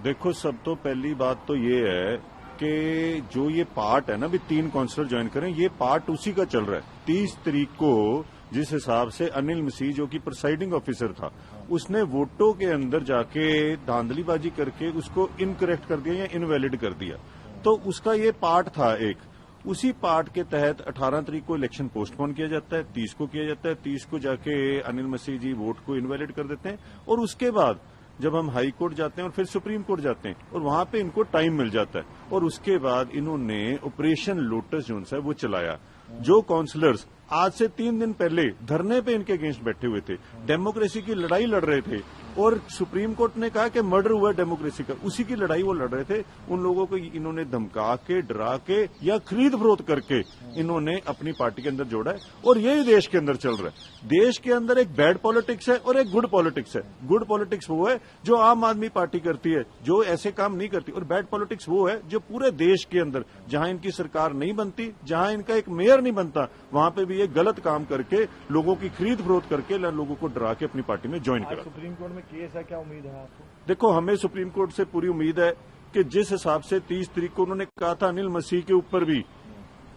देखो, सब तो पहली बात तो ये है कि जो ये पार्ट है ना, भी 3 काउंसलर ज्वाइन करें, ये पार्ट उसी का चल रहा है। 30 तारीख को जिस हिसाब से अनिल मसीह जो कि प्रिसाइडिंग ऑफिसर था, उसने वोटों के अंदर जाके धांधलीबाजी करके उसको इनकरेक्ट कर दिया या इनवैलिड कर दिया, तो उसका ये पार्ट था एक। उसी पार्ट के तहत 18 तारीख को इलेक्शन पोस्टपोन किया जाता है, 30 को किया जाता है, 30 को जाके अनिल मसीह जी वोट को इनवैलिड कर देते हैं, और उसके बाद जब हम हाई कोर्ट जाते हैं और फिर सुप्रीम कोर्ट जाते हैं और वहां पे इनको टाइम मिल जाता है, और उसके बाद इन्होंने ऑपरेशन लोटस जो है वो चलाया। जो काउंसलर्स आज से 3 दिन पहले धरने पे इनके अगेंस्ट बैठे हुए थे, डेमोक्रेसी की लड़ाई लड़ रहे थे, और सुप्रीम कोर्ट ने कहा कि मर्डर हुआ डेमोक्रेसी का, उसी की लड़ाई वो लड़ रहे थे, उन लोगों को इन्होंने धमका के, डरा के या खरीद फरोख्त करके इन्होंने अपनी पार्टी के अंदर जोड़ा है। और यही देश के अंदर चल रहा है। देश के अंदर एक बैड पॉलिटिक्स है और एक गुड पॉलिटिक्स है। गुड पॉलिटिक्स वो है जो आम आदमी पार्टी करती है, जो ऐसे काम नहीं करती, और बैड पॉलिटिक्स वो है जो पूरे देश के अंदर जहां इनकी सरकार नहीं बनती, जहां इनका एक मेयर नहीं बनता, वहां पे भी ये गलत काम करके लोगों की खरीद फरोख्त करके लोगों को डरा के अपनी पार्टी में ज्वाइन करा। सुप्रीम कोर्ट में केस है, क्या उम्मीद है आपको? देखो, हमें सुप्रीम कोर्ट से पूरी उम्मीद है कि जिस हिसाब से 30 तारीख को उन्होंने कहा था अनिल मसीह के ऊपर भी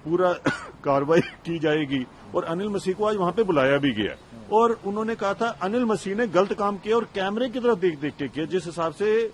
पूरा कार्रवाई की जाएगी, और अनिल मसीह को आज वहां पे बुलाया भी गया, और उन्होंने कहा था अनिल मसीह ने गलत काम किया और कैमरे की तरफ देख देख के किया, जिस हिसाब से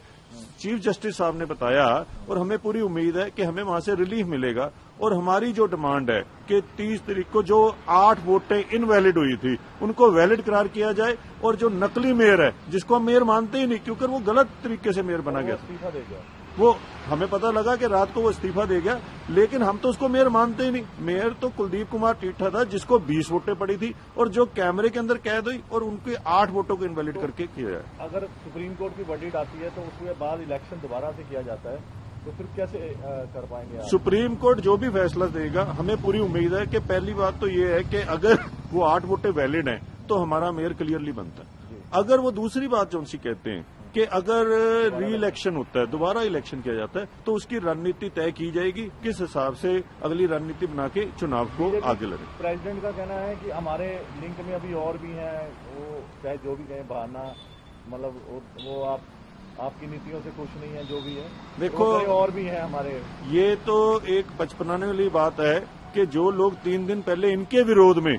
चीफ जस्टिस साहब ने बताया। और हमें पूरी उम्मीद है कि हमें वहां से रिलीफ मिलेगा। और हमारी जो डिमांड है कि 30 तारीख को जो 8 वोटें इनवैलिड हुई थी उनको वैलिड करार किया जाए, और जो नकली मेयर है जिसको हम मेयर मानते ही नहीं क्योंकि वो गलत तरीके से मेयर बना गया, इस्तीफा दे गया, वो हमें पता लगा कि रात को वो इस्तीफा दे गया, लेकिन हम तो उसको मेयर मानते ही नहीं। मेयर तो कुलदीप कुमार टीठा था जिसको 20 वोटें पड़ी थी, और जो कैमरे के अंदर कैद हुई, और उनके 8 वोटों को इनवैलिड करके किया जाए। अगर सुप्रीम कोर्ट की वर्डिक्ट आती है तो उसके बाद इलेक्शन दोबारा से किया जाता है, तो फिर कैसे कर पाएंगे आप? सुप्रीम कोर्ट जो भी फैसला देगा, हमें पूरी उम्मीद है कि पहली बात तो ये है कि अगर वो 8 वोटें वैलिड हैं तो हमारा मेयर क्लियरली बनता है। अगर वो दूसरी बात जो उनसे कहते हैं कि अगर री इलेक्शन होता है, दोबारा इलेक्शन किया जाता है, तो उसकी रणनीति तय की जाएगी, किस हिसाब से अगली रणनीति बना के चुनाव को आगे लड़े। प्रेसिडेंट का कहना है कि हमारे लिंक में अभी और भी हैं, वो चाहे जो भी कहें बहाना, मतलब वो आपकी नीतियों से खुश नहीं है, जो भी है। देखो, और भी हैं हमारे। ये तो एक बचपनाने वाली बात है कि जो लोग 3 दिन पहले इनके विरोध में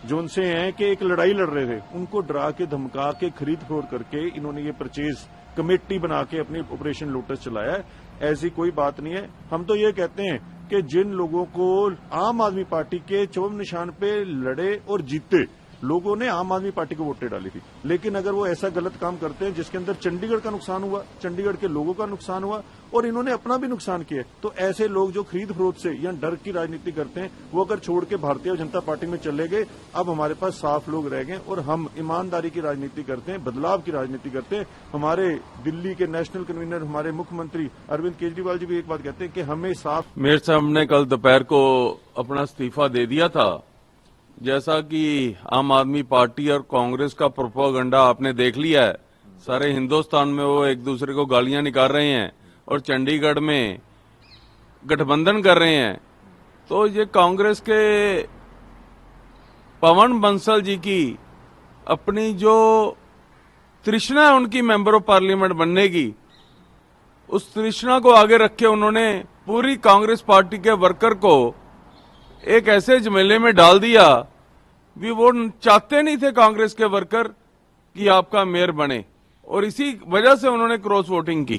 जो उनसे हैं कि एक लड़ाई लड़ रहे थे, उनको डरा के, धमका के, खरीद फरोख्त करके इन्होंने ये परचेज कमेटी बना के अपनी ऑपरेशन लोटस चलाया है। ऐसी कोई बात नहीं है। हम तो ये कहते हैं कि जिन लोगों को आम आदमी पार्टी के चुनाव निशान पे लड़े और जीते लोगों ने आम आदमी पार्टी को वोटें डाली थी, लेकिन अगर वो ऐसा गलत काम करते हैं जिसके अंदर चंडीगढ़ का नुकसान हुआ, चंडीगढ़ के लोगों का नुकसान हुआ, और इन्होंने अपना भी नुकसान किया, तो ऐसे लोग जो खरीद फरोख्त से या डर की राजनीति करते हैं, वो अगर छोड़ के भारतीय जनता पार्टी में चले गए, अब हमारे पास साफ लोग रह गए, और हम ईमानदारी की राजनीति करते हैं, बदलाव की राजनीति करते हैं। हमारे दिल्ली के नेशनल कन्वीनर, हमारे मुख्यमंत्री अरविंद केजरीवाल जी भी एक बात कहते हैं कि हमें साफ। मेयर साहब ने कल दोपहर को अपना इस्तीफा दे दिया था। जैसा कि आम आदमी पार्टी और कांग्रेस का प्रोपेगेंडा आपने देख लिया है, सारे हिंदुस्तान में वो एक दूसरे को गालियां निकाल रहे हैं और चंडीगढ़ में गठबंधन कर रहे हैं, तो ये कांग्रेस के पवन बंसल जी की अपनी जो तृष्णा है उनकी मेंबर ऑफ पार्लियामेंट बनने की, उस तृष्णा को आगे रख के उन्होंने पूरी कांग्रेस पार्टी के वर्कर को एक ऐसे झमेले में डाल दिया भी वो चाहते नहीं थे कांग्रेस के वर्कर कि आपका मेयर बने, और इसी वजह से उन्होंने क्रॉस वोटिंग की।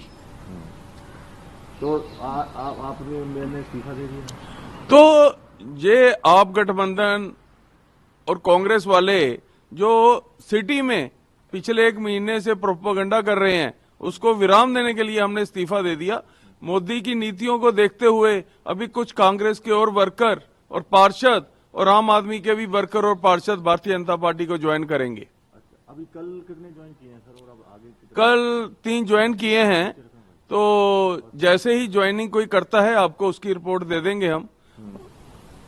तो आपने मेयर ने इस्तीफा दे दिया। तो ये आप गठबंधन और कांग्रेस वाले जो सिटी में पिछले 1 महीने से प्रोपेगेंडा कर रहे हैं, उसको विराम देने के लिए हमने इस्तीफा दे दिया। मोदी की नीतियों को देखते हुए अभी कुछ कांग्रेस के और वर्कर और पार्षद और आम आदमी के भी वर्कर और पार्षद भारतीय जनता पार्टी को ज्वाइन करेंगे। अच्छा, अभी कल कितने ज्वाइन किए हैं सर, और अब आगे कल 3 ज्वाइन किए हैं, तो जैसे ही ज्वाइनिंग कोई करता है आपको उसकी रिपोर्ट दे देंगे हम।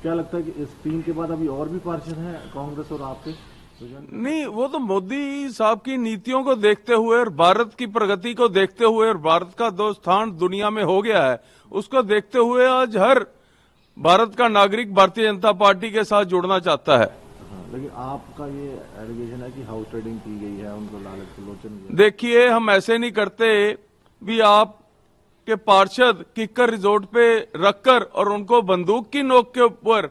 क्या लगता है कि इस 3 के बाद अभी और भी पार्षद हैं कांग्रेस और आपके? नहीं, वो तो मोदी साहब की नीतियों को देखते हुए और भारत की प्रगति को देखते हुए और भारत का जो स्थान दुनिया में हो गया है उसको देखते हुए आज हर भारत का नागरिक भारतीय जनता पार्टी के साथ जुड़ना चाहता है। लेकिन आपका ये एलिगेशन है कि हाउस ट्रेडिंग की गई है, उनको लालच प्रलोचन। देखिए, हम ऐसे नहीं करते। भी आपके पार्षद किक्कर रिजोर्ट पे रखकर और उनको बंदूक की नोक के ऊपर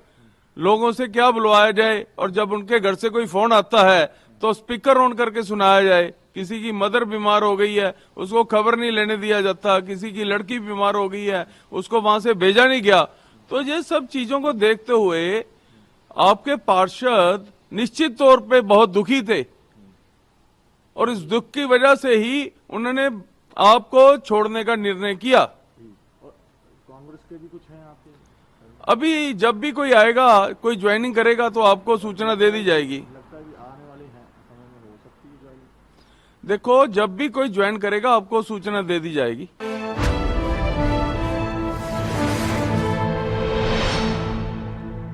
लोगों से क्या बुलवाया जाए, और जब उनके घर से कोई फोन आता है तो स्पीकर ऑन करके सुनाया जाए। किसी की मदर बीमार हो गई है, उसको खबर नहीं लेने दिया जाता। किसी की लड़की बीमार हो गई है, उसको वहां से भेजा नहीं गया। तो ये सब चीजों को देखते हुए आपके पार्षद निश्चित तौर पे बहुत दुखी थे, और इस दुख की वजह से ही उन्होंने आपको छोड़ने का निर्णय किया। और कांग्रेस के भी कुछ हैं आपके? अभी जब भी कोई आएगा, कोई ज्वाइनिंग करेगा तो आपको सूचना दे दी जाएगी। लगता है कि आने वाले हैं समय में हो सकती है ज्वाइनिंग। देखो, जब भी कोई ज्वाइन करेगा आपको सूचना दे दी जाएगी।